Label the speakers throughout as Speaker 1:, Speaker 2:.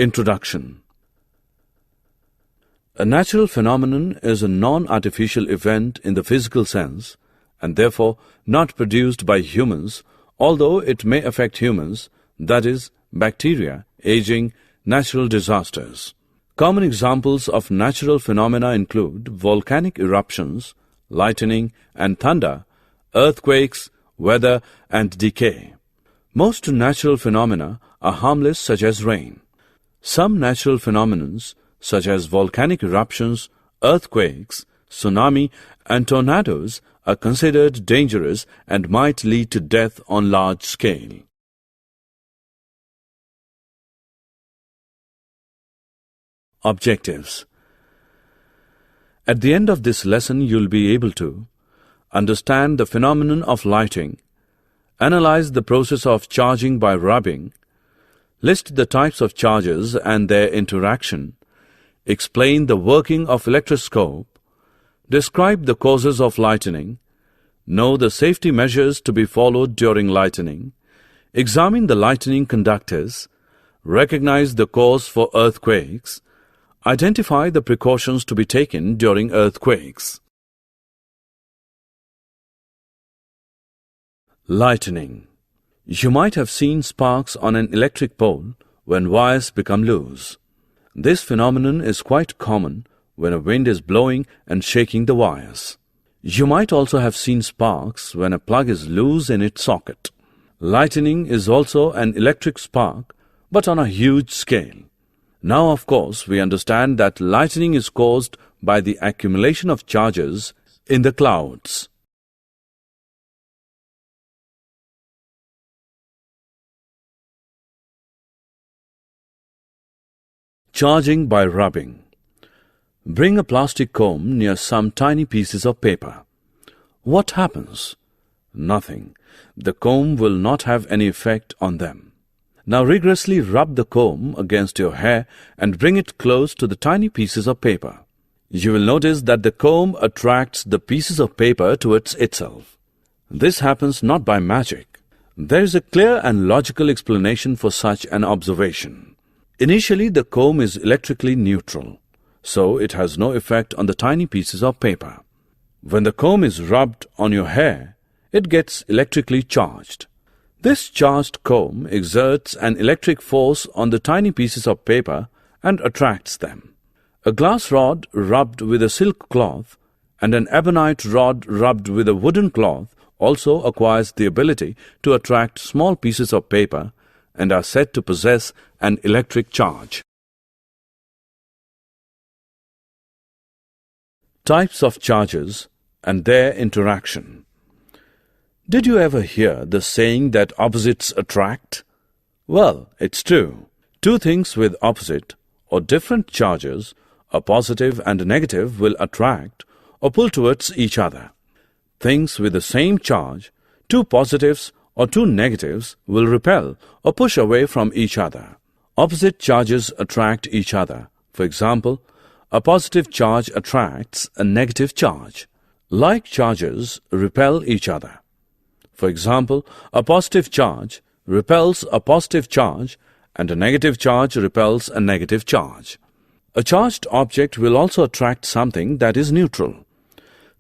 Speaker 1: Introduction. A natural phenomenon is a non-artificial event in the physical sense and therefore not produced by humans, although it may affect humans, that is, bacteria, aging, natural disasters. Common examples of natural phenomena include volcanic eruptions, lightning and thunder, earthquakes, weather and decay. Most natural phenomena are harmless, such as rain. Some natural phenomena, such as volcanic eruptions, earthquakes, tsunami and tornadoes, are considered dangerous and might lead to death on large scale. Objectives. At the end of this lesson, you'll be able to understand the phenomenon of lighting, analyze the process of charging by rubbing, list the types of charges and their interaction, explain the working of electroscope, describe the causes of lightning, know the safety measures to be followed during lightning, examine the lightning conductors, recognize the cause for earthquakes, identify the precautions to be taken during earthquakes. Lightning. You might have seen sparks on an electric pole when wires become loose. This phenomenon is quite common when a wind is blowing and shaking the wires. You might also have seen sparks when a plug is loose in its socket. Lightning is also an electric spark, but on a huge scale. Now, of course, we understand that lightning is caused by the accumulation of charges in the clouds. Charging by rubbing. Bring a plastic comb near some tiny pieces of paper. What happens? Nothing. The comb will not have any effect on them. Now rigorously rub the comb against your hair and bring it close to the tiny pieces of paper. You will notice that the comb attracts the pieces of paper towards itself. This happens not by magic. There is a clear and logical explanation for such an observation. Initially, the comb is electrically neutral, so it has no effect on the tiny pieces of paper. When the comb is rubbed on your hair, it gets electrically charged. This charged comb exerts an electric force on the tiny pieces of paper and attracts them. A glass rod rubbed with a silk cloth and an ebonite rod rubbed with a wooden cloth also acquires the ability to attract small pieces of paper and are said to possess an electric charge. Types of charges and their interaction. Did you ever hear the saying that opposites attract? Well, it's true. Two things with opposite or different charges, a positive and a negative, will attract or pull towards each other. Things with the same charge, two positives or two negatives, will repel or push away from each other. Opposite charges attract each other. For example, a positive charge attracts a negative charge. Like charges repel each other. For example, a positive charge repels a positive charge and a negative charge repels a negative charge. A charged object will also attract something that is neutral.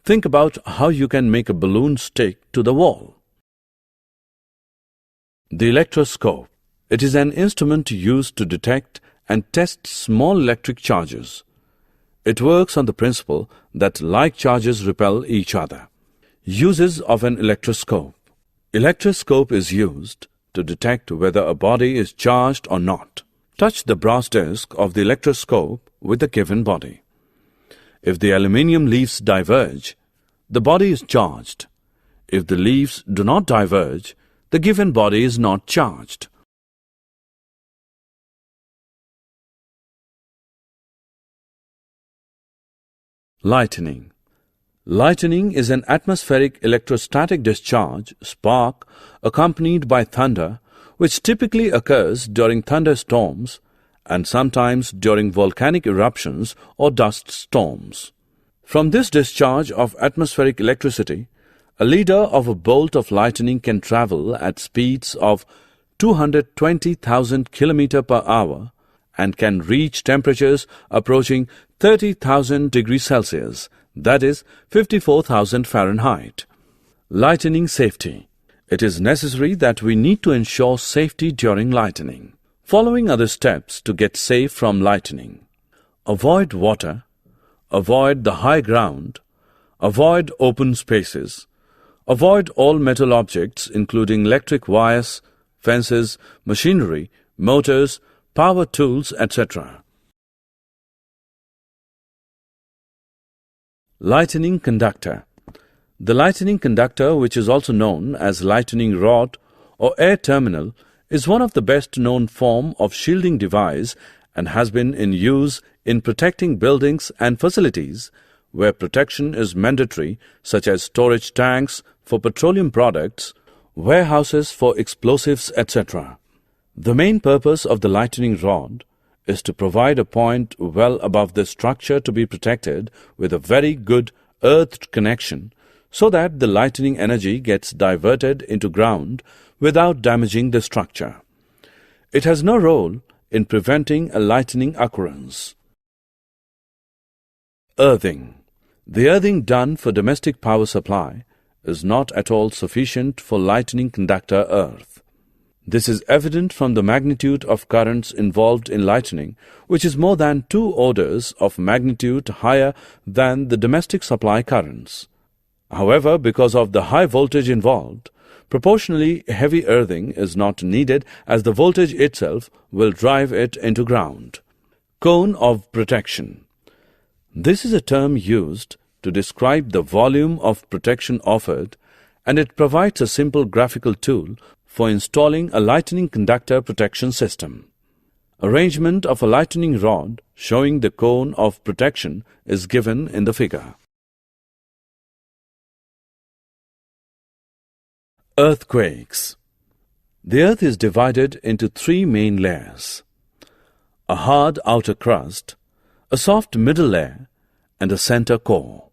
Speaker 1: Think about how you can make a balloon stick to the wall. The electroscope. It is an instrument used to detect and test small electric charges. It works on the principle that like charges repel each other. Uses of an electroscope. Electroscope is used to detect whether a body is charged or not. Touch the brass disc of the electroscope with the given body. If the aluminium leaves diverge, the body is charged. If the leaves do not diverge, the given body is not charged. Lightning. Lightning is an atmospheric electrostatic discharge, spark, accompanied by thunder, which typically occurs during thunderstorms and sometimes during volcanic eruptions or dust storms. From this discharge of atmospheric electricity, a leader of a bolt of lightning can travel at speeds of 220,000 km per hour and can reach temperatures approaching 30,000 degrees Celsius, that is 54,000 Fahrenheit. Lightning safety. It is necessary that we need to ensure safety during lightning. Following are the steps to get safe from lightning. Avoid water. Avoid the high ground. Avoid open spaces. Avoid all metal objects including electric wires, fences, machinery, motors, power tools, etc. Lightning conductor. The lightning conductor, which is also known as lightning rod or air terminal, is one of the best known form of shielding device and has been in use in protecting buildings and facilities where protection is mandatory, such as storage tanks for petroleum products, warehouses for explosives, etc. The main purpose of the lightning rod is to provide a point well above the structure to be protected with a very good earth connection so that the lightning energy gets diverted into ground without damaging the structure. It has no role in preventing a lightning occurrence. Earthing. The earthing done for domestic power supply is not at all sufficient for lightning conductor earth. This is evident from the magnitude of currents involved in lightning, which is more than 2 orders of magnitude higher than the domestic supply currents. However, because of the high voltage involved, proportionally heavy earthing is not needed as the voltage itself will drive it into ground. Cone of protection. This is a term used to describe the volume of protection offered, and it provides a simple graphical tool for installing a lightning conductor protection system. Arrangement of a lightning rod showing the cone of protection is given in the figure. Earthquakes. The earth is divided into 3 main layers: a hard outer crust, a soft middle layer, and a center core.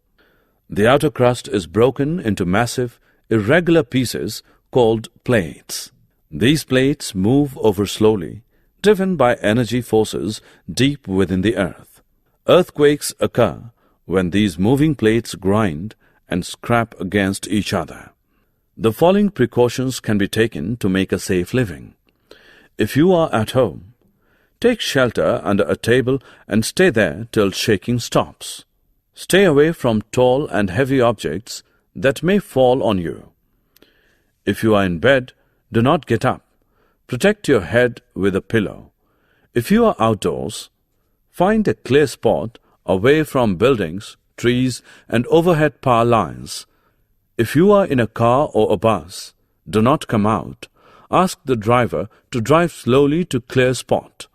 Speaker 1: The outer crust is broken into massive, irregular pieces called plates. These plates move over slowly, driven by energy forces deep within the earth. Earthquakes occur when these moving plates grind and scrap against each other. The following precautions can be taken to make a safe living. If you are at home, take shelter under a table and stay there till shaking stops. Stay away from tall and heavy objects that may fall on you. If you are in bed, do not get up. Protect your head with a pillow. If you are outdoors, find a clear spot away from buildings, trees, and overhead power lines. If you are in a car or a bus, do not come out. Ask the driver to drive slowly to clear spot.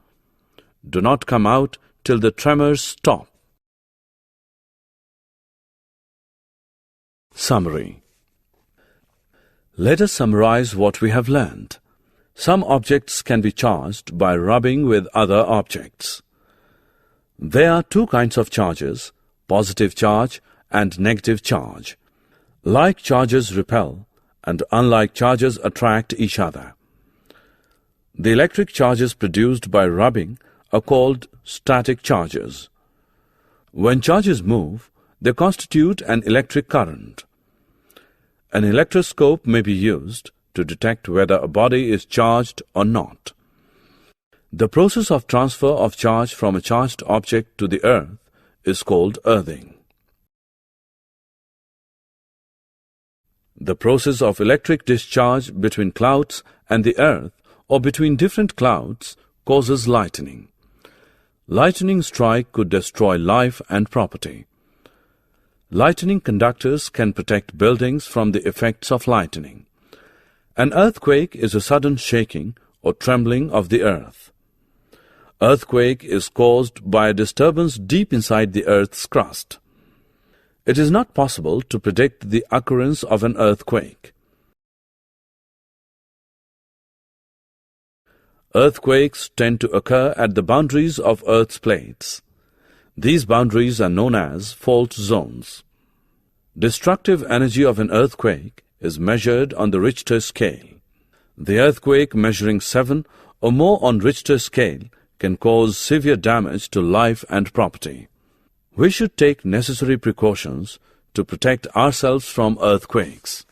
Speaker 1: Do not come out till the tremors stop. Summary. Let us summarize what we have learned. Some objects can be charged by rubbing with other objects. There are 2 kinds of charges, positive charge and negative charge. Like charges repel and unlike charges attract each other. The electric charges produced by rubbing are called static charges. When charges move, they constitute an electric current. An electroscope may be used to detect whether a body is charged or not. The process of transfer of charge from a charged object to the earth is called earthing. The process of electric discharge between clouds and the earth or between different clouds causes lightning. Lightning strike could destroy life and property. Lightning conductors can protect buildings from the effects of lightning. An earthquake is a sudden shaking or trembling of the earth. Earthquake is caused by a disturbance deep inside the earth's crust. It is not possible to predict the occurrence of an earthquake. Earthquakes tend to occur at the boundaries of Earth's plates. These boundaries are known as fault zones. Destructive energy of an earthquake is measured on the Richter scale. The earthquake measuring 7 or more on Richter scale can cause severe damage to life and property. We should take necessary precautions to protect ourselves from earthquakes.